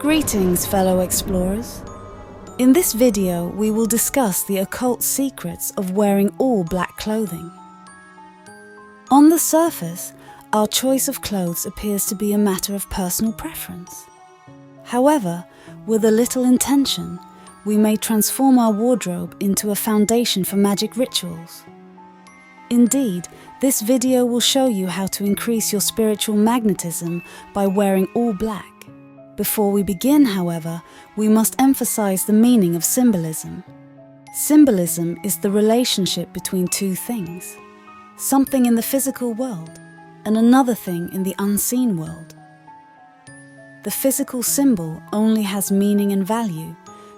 Greetings, fellow explorers. In this video, we will discuss the occult secrets of wearing all black clothing. On the surface, our choice of clothes appears to be a matter of personal preference. However, with a little intention, we may transform our wardrobe into a foundation for magic rituals. Indeed, this video will show you how to increase your spiritual magnetism by wearing all black. Before we begin, however, we must emphasize the meaning of symbolism. Symbolism is the relationship between two things, something in the physical world and another thing in the unseen world. The physical symbol only has meaning and value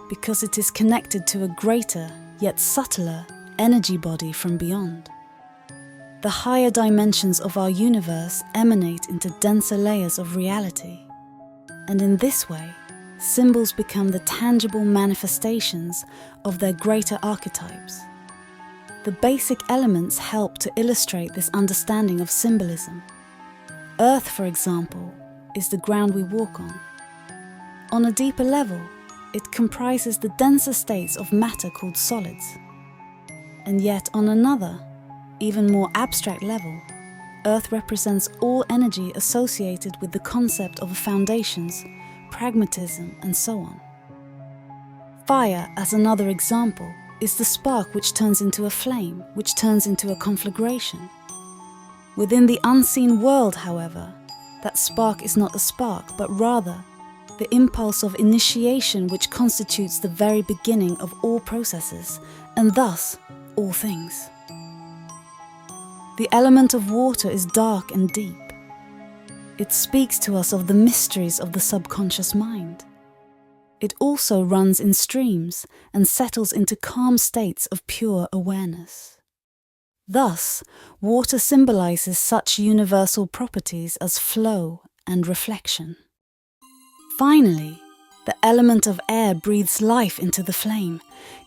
because it is connected to a greater, yet subtler, energy body from beyond. The higher dimensions of our universe emanate into denser layers of reality. And in this way, symbols become the tangible manifestations of their greater archetypes. The basic elements help to illustrate this understanding of symbolism. Earth, for example, is the ground we walk on. On a deeper level, it comprises the denser states of matter called solids. And yet on another, even more abstract level, Earth represents all energy associated with the concept of foundations, pragmatism, and so on. Fire, as another example, is the spark which turns into a flame, which turns into a conflagration. Within the unseen world, however, that spark is not a spark, but rather the impulse of initiation which constitutes the very beginning of all processes, and thus all things. The element of water is dark and deep. It speaks to us of the mysteries of the subconscious mind. It also runs in streams and settles into calm states of pure awareness. Thus, water symbolizes such universal properties as flow and reflection. Finally, the element of air breathes life into the flame,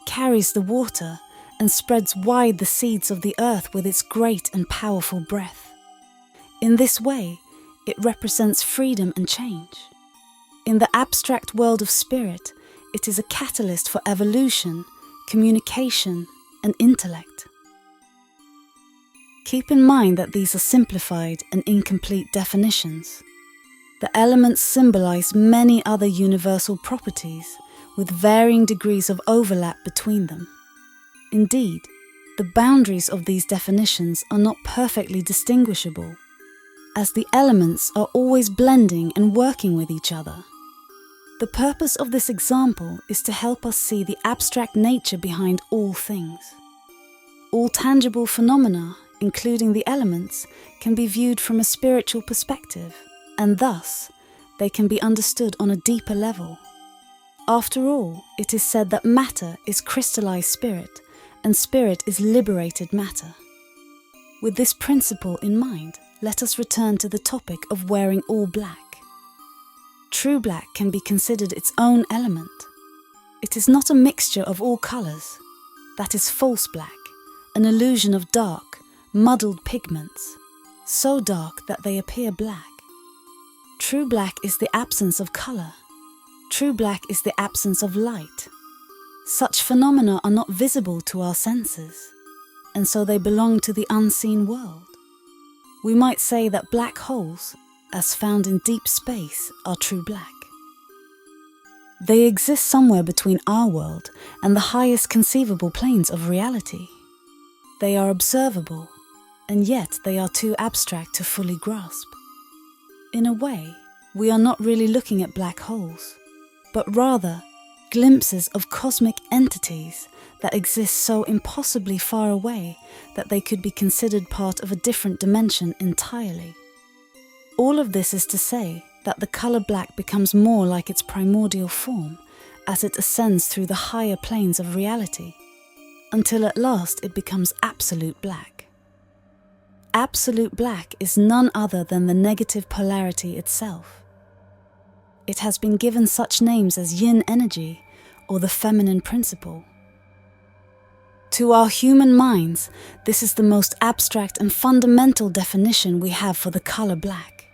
carries the water, and spreads wide the seeds of the earth with its great and powerful breath. In this way, it represents freedom and change. In the abstract world of spirit, it is a catalyst for evolution, communication, and intellect. Keep in mind that these are simplified and incomplete definitions. The elements symbolize many other universal properties with varying degrees of overlap between them. Indeed, the boundaries of these definitions are not perfectly distinguishable, as the elements are always blending and working with each other. The purpose of this example is to help us see the abstract nature behind all things. All tangible phenomena, including the elements, can be viewed from a spiritual perspective, and thus, they can be understood on a deeper level. After all, it is said that matter is crystallized spirit, and spirit is liberated matter. With this principle in mind, let us return to the topic of wearing all black. True black can be considered its own element. It is not a mixture of all colors. That is false black, an illusion of dark, muddled pigments, so dark that they appear black. True black is the absence of color. True black is the absence of light. Such phenomena are not visible to our senses, and so they belong to the unseen world. We might say that black holes, as found in deep space, are true black. They exist somewhere between our world and the highest conceivable planes of reality. They are observable, and yet they are too abstract to fully grasp. In a way, we are not really looking at black holes, but rather glimpses of cosmic entities that exist so impossibly far away that they could be considered part of a different dimension entirely. All of this is to say that the color black becomes more like its primordial form as it ascends through the higher planes of reality, until at last it becomes absolute black. Absolute black is none other than the negative polarity itself. It has been given such names as yin energy or the feminine principle. To our human minds, this is the most abstract and fundamental definition we have for the color black.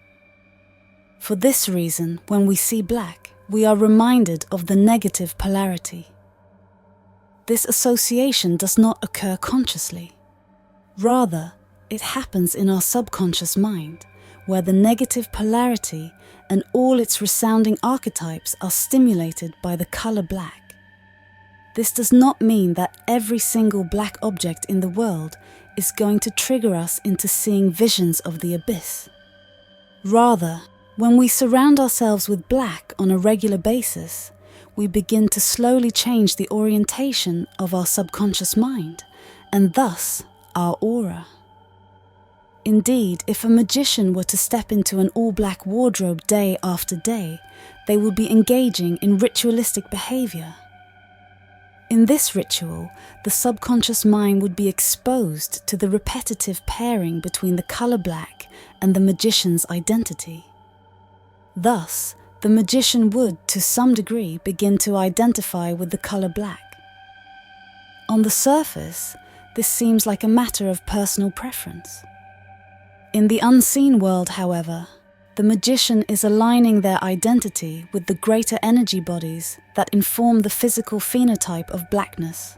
For this reason, when we see black, we are reminded of the negative polarity. This association does not occur consciously. Rather, it happens in our subconscious mind, where the negative polarity and all its resounding archetypes are stimulated by the color black. This does not mean that every single black object in the world is going to trigger us into seeing visions of the abyss. Rather, when we surround ourselves with black on a regular basis, we begin to slowly change the orientation of our subconscious mind, and thus our aura. Indeed, if a magician were to step into an all-black wardrobe day after day, they would be engaging in ritualistic behavior. In this ritual, the subconscious mind would be exposed to the repetitive pairing between the color black and the magician's identity. Thus, the magician would, to some degree, begin to identify with the color black. On the surface, this seems like a matter of personal preference. In the unseen world, however, the magician is aligning their identity with the greater energy bodies that inform the physical phenotype of blackness.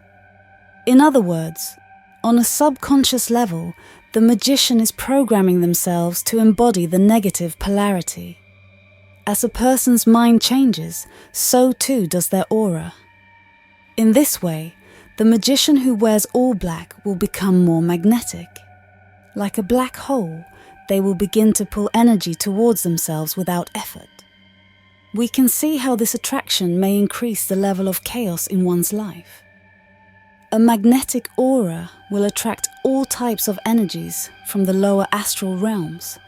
In other words, on a subconscious level, the magician is programming themselves to embody the negative polarity. As a person's mind changes, so too does their aura. In this way, the magician who wears all black will become more magnetic. Like a black hole, they will begin to pull energy towards themselves without effort. We can see how this attraction may increase the level of chaos in one's life. A magnetic aura will attract all types of energies from the lower astral realms,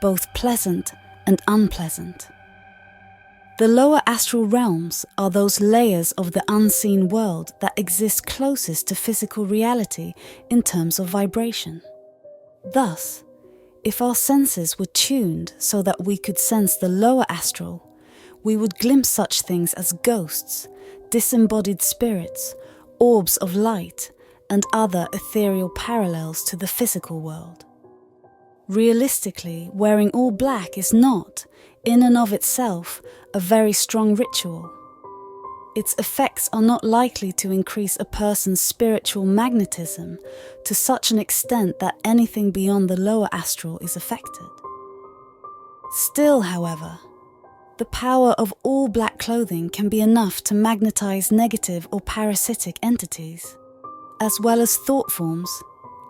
both pleasant and unpleasant. The lower astral realms are those layers of the unseen world that exist closest to physical reality in terms of vibration. Thus, if our senses were tuned so that we could sense the lower astral, we would glimpse such things as ghosts, disembodied spirits, orbs of light, and other ethereal parallels to the physical world. Realistically, wearing all black is not, in and of itself, a very strong ritual. Its effects are not likely to increase a person's spiritual magnetism to such an extent that anything beyond the lower astral is affected. Still, however, the power of all black clothing can be enough to magnetize negative or parasitic entities, as well as thought forms,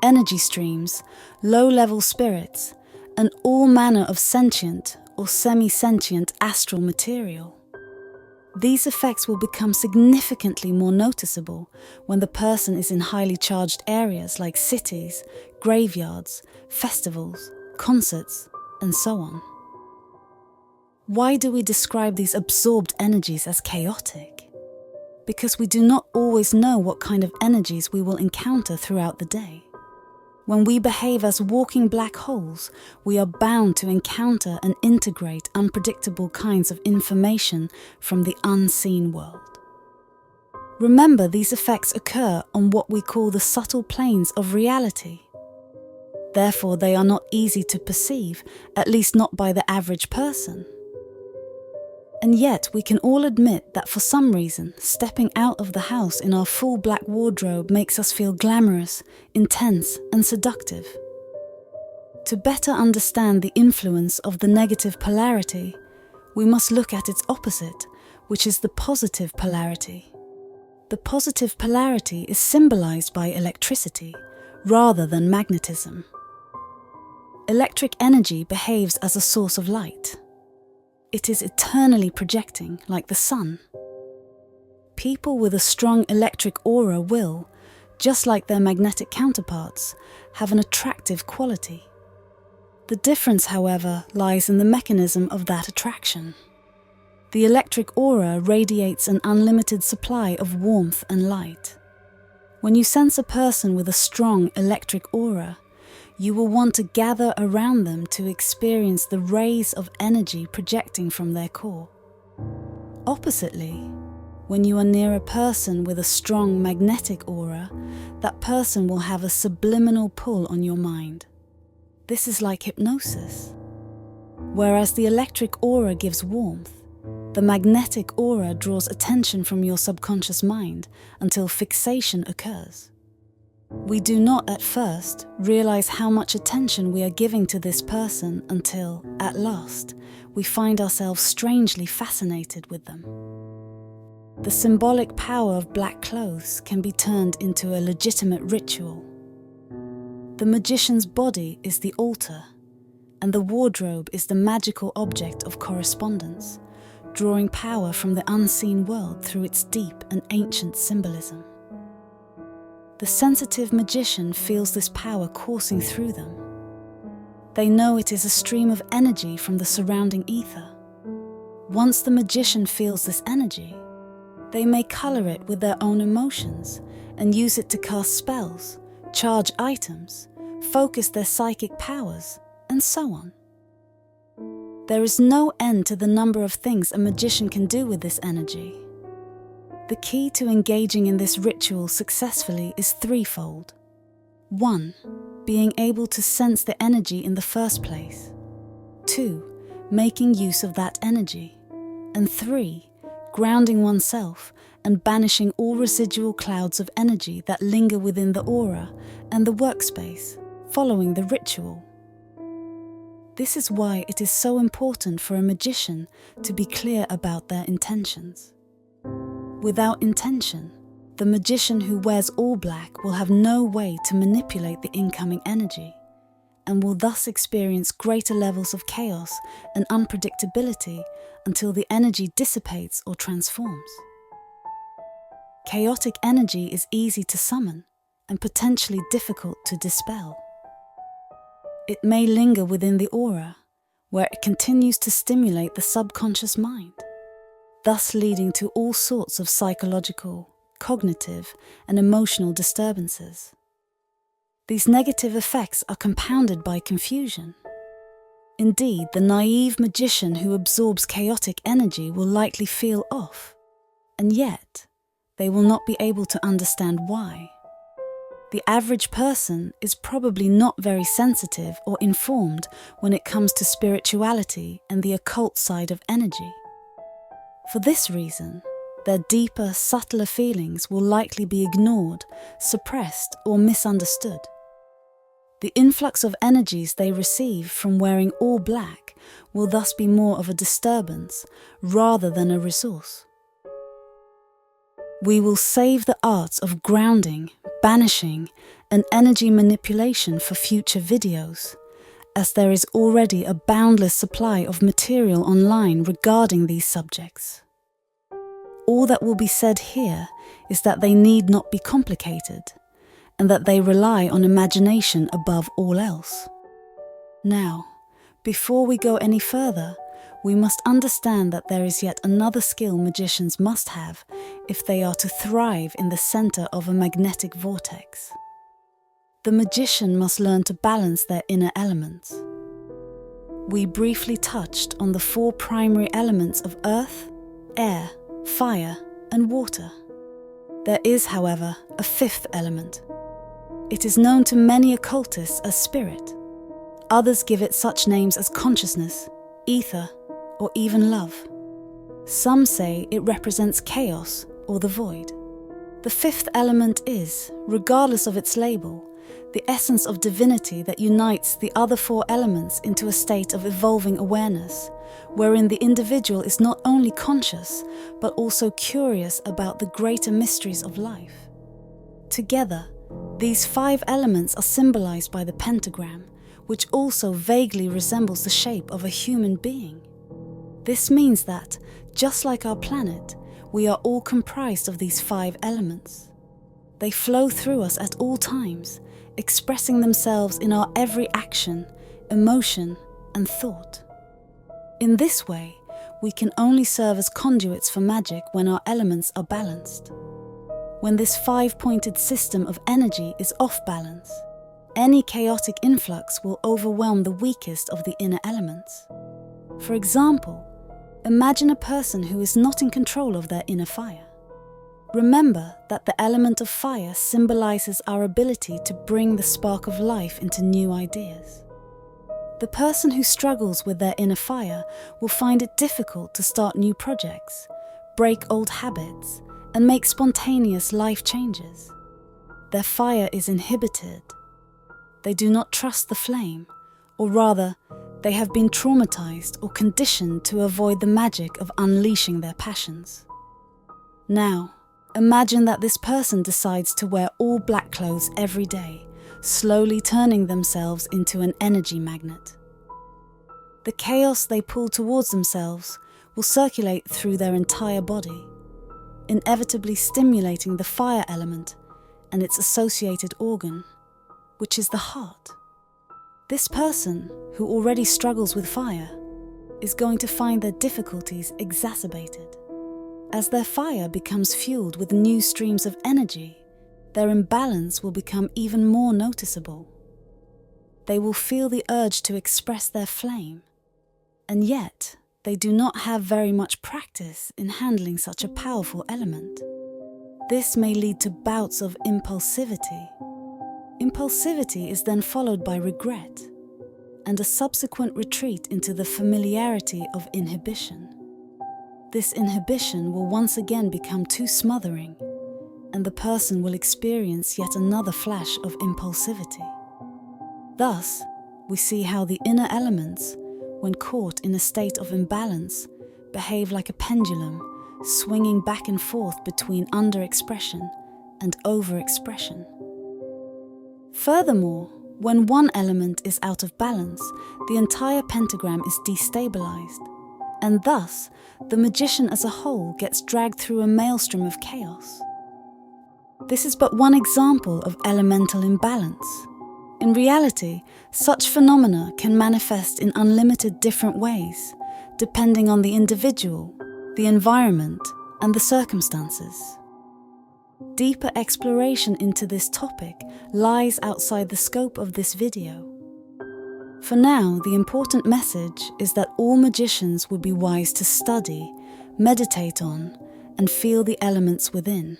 energy streams, low-level spirits, and all manner of sentient or semi-sentient astral material. These effects will become significantly more noticeable when the person is in highly charged areas like cities, graveyards, festivals, concerts, and so on. Why do we describe these absorbed energies as chaotic? Because we do not always know what kind of energies we will encounter throughout the day. When we behave as walking black holes, we are bound to encounter and integrate unpredictable kinds of information from the unseen world. Remember, these effects occur on what we call the subtle planes of reality. Therefore, they are not easy to perceive, at least not by the average person. And yet, we can all admit that for some reason, stepping out of the house in our full black wardrobe makes us feel glamorous, intense, and seductive. To better understand the influence of the negative polarity, we must look at its opposite, which is the positive polarity. The positive polarity is symbolized by electricity, rather than magnetism. Electric energy behaves as a source of light. It is eternally projecting, like the sun. People with a strong electric aura will, just like their magnetic counterparts, have an attractive quality. The difference, however, lies in the mechanism of that attraction. The electric aura radiates an unlimited supply of warmth and light. When you sense a person with a strong electric aura, you will want to gather around them to experience the rays of energy projecting from their core. Oppositely, when you are near a person with a strong magnetic aura, that person will have a subliminal pull on your mind. This is like hypnosis. Whereas the electric aura gives warmth, The magnetic aura draws attention from your subconscious mind until fixation occurs. We do not at first realize how much attention we are giving to this person until, at last, we find ourselves strangely fascinated with them. The symbolic power of black clothes can be turned into a legitimate ritual. The magician's body is the altar, and the wardrobe is the magical object of correspondence, drawing power from the unseen world through its deep and ancient symbolism. The sensitive magician feels this power coursing through them. They know it is a stream of energy from the surrounding ether. Once the magician feels this energy, they may color it with their own emotions and use it to cast spells, charge items, focus their psychic powers, and so on. There is no end to the number of things a magician can do with this energy. The key to engaging in this ritual successfully is threefold. 1. Being able to sense the energy in the first place. 2. Making use of that energy. And 3. Grounding oneself and banishing all residual clouds of energy that linger within the aura and the workspace, following the ritual. This is why it is so important for a magician to be clear about their intentions. Without intention, the magician who wears all black will have no way to manipulate the incoming energy, and will thus experience greater levels of chaos and unpredictability until the energy dissipates or transforms. Chaotic energy is easy to summon and potentially difficult to dispel. It may linger within the aura, where it continues to stimulate the subconscious mind, thus leading to all sorts of psychological, cognitive, and emotional disturbances. These negative effects are compounded by confusion. Indeed, the naive magician who absorbs chaotic energy will likely feel off, and yet they will not be able to understand why. The average person is probably not very sensitive or informed when it comes to spirituality and the occult side of energy. For this reason, their deeper, subtler feelings will likely be ignored, suppressed, or misunderstood. The influx of energies they receive from wearing all black will thus be more of a disturbance rather than a resource. We will save the arts of grounding, banishing, and energy manipulation for future videos, as there is already a boundless supply of material online regarding these subjects. All that will be said here is that they need not be complicated, and that they rely on imagination above all else. Now, before we go any further, we must understand that there is yet another skill magicians must have if they are to thrive in the center of a magnetic vortex. The magician must learn to balance their inner elements. We briefly touched on the 4 primary elements of earth, air, fire, and water. There is, however, a 5th element. It is known to many occultists as spirit. Others give it such names as consciousness, ether, or even love. Some say it represents chaos or the void. The 5th element is, regardless of its label, the essence of divinity that unites the other 4 elements into a state of evolving awareness, wherein the individual is not only conscious, but also curious about the greater mysteries of life. Together, these 5 elements are symbolized by the pentagram, which also vaguely resembles the shape of a human being. This means that, just like our planet, we are all comprised of these 5 elements. They flow through us at all times, expressing themselves in our every action, emotion, and thought. In this way, we can only serve as conduits for magic when our elements are balanced. When this 5-pointed system of energy is off balance, any chaotic influx will overwhelm the weakest of the inner elements. For example, imagine a person who is not in control of their inner fire. Remember that the element of fire symbolizes our ability to bring the spark of life into new ideas. The person who struggles with their inner fire will find it difficult to start new projects, break old habits, and make spontaneous life changes. Their fire is inhibited. They do not trust the flame, or rather, they have been traumatized or conditioned to avoid the magic of unleashing their passions. Now, imagine that this person decides to wear all black clothes every day, slowly turning themselves into an energy magnet. The chaos they pull towards themselves will circulate through their entire body, inevitably stimulating the fire element and its associated organ, which is the heart. This person, who already struggles with fire, is going to find their difficulties exacerbated. As their fire becomes fueled with new streams of energy, their imbalance will become even more noticeable. They will feel the urge to express their flame, and yet they do not have very much practice in handling such a powerful element. This may lead to bouts of impulsivity. Impulsivity is then followed by regret and a subsequent retreat into the familiarity of inhibition. This inhibition will once again become too smothering, and the person will experience yet another flash of impulsivity. Thus, we see how the inner elements, when caught in a state of imbalance, behave like a pendulum, swinging back and forth between under-expression and over-expression. Furthermore, when one element is out of balance, the entire pentagram is destabilized, and thus the magician as a whole gets dragged through a maelstrom of chaos. This is but one example of elemental imbalance. In reality, such phenomena can manifest in unlimited different ways, depending on the individual, the environment, and the circumstances. Deeper exploration into this topic lies outside the scope of this video. For now, the important message is that all magicians would be wise to study, meditate on, and feel the elements within.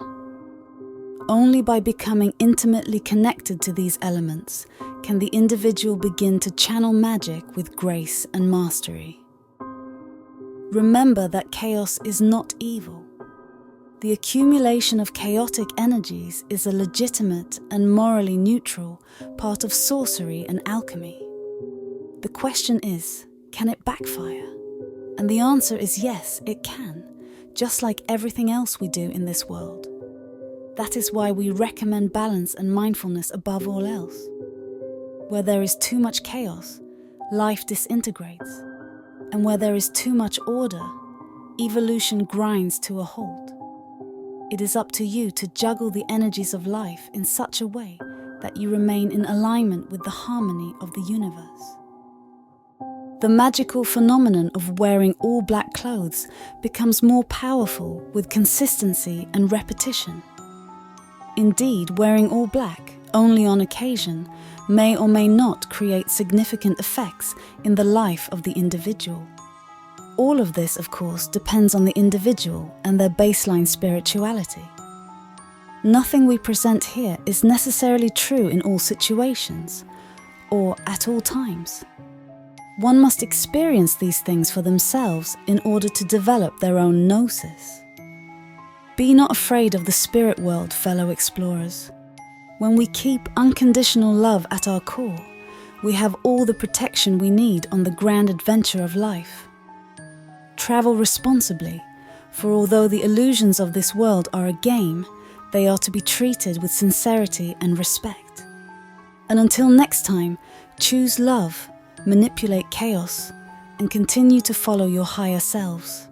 Only by becoming intimately connected to these elements can the individual begin to channel magic with grace and mastery. Remember that chaos is not evil. The accumulation of chaotic energies is a legitimate and morally neutral part of sorcery and alchemy. The question is, can it backfire? And the answer is yes, it can, just like everything else we do in this world. That is why we recommend balance and mindfulness above all else. Where there is too much chaos, life disintegrates. And where there is too much order, evolution grinds to a halt. It is up to you to juggle the energies of life in such a way that you remain in alignment with the harmony of the universe. The magical phenomenon of wearing all black clothes becomes more powerful with consistency and repetition. Indeed, wearing all black, only on occasion, may or may not create significant effects in the life of the individual. All of this, of course, depends on the individual and their baseline spirituality. Nothing we present here is necessarily true in all situations, or at all times. One must experience these things for themselves in order to develop their own gnosis. Be not afraid of the spirit world, fellow explorers. When we keep unconditional love at our core, we have all the protection we need on the grand adventure of life. Travel responsibly, for although the illusions of this world are a game, they are to be treated with sincerity and respect. And until next time, choose love, manipulate chaos, and continue to follow your higher selves.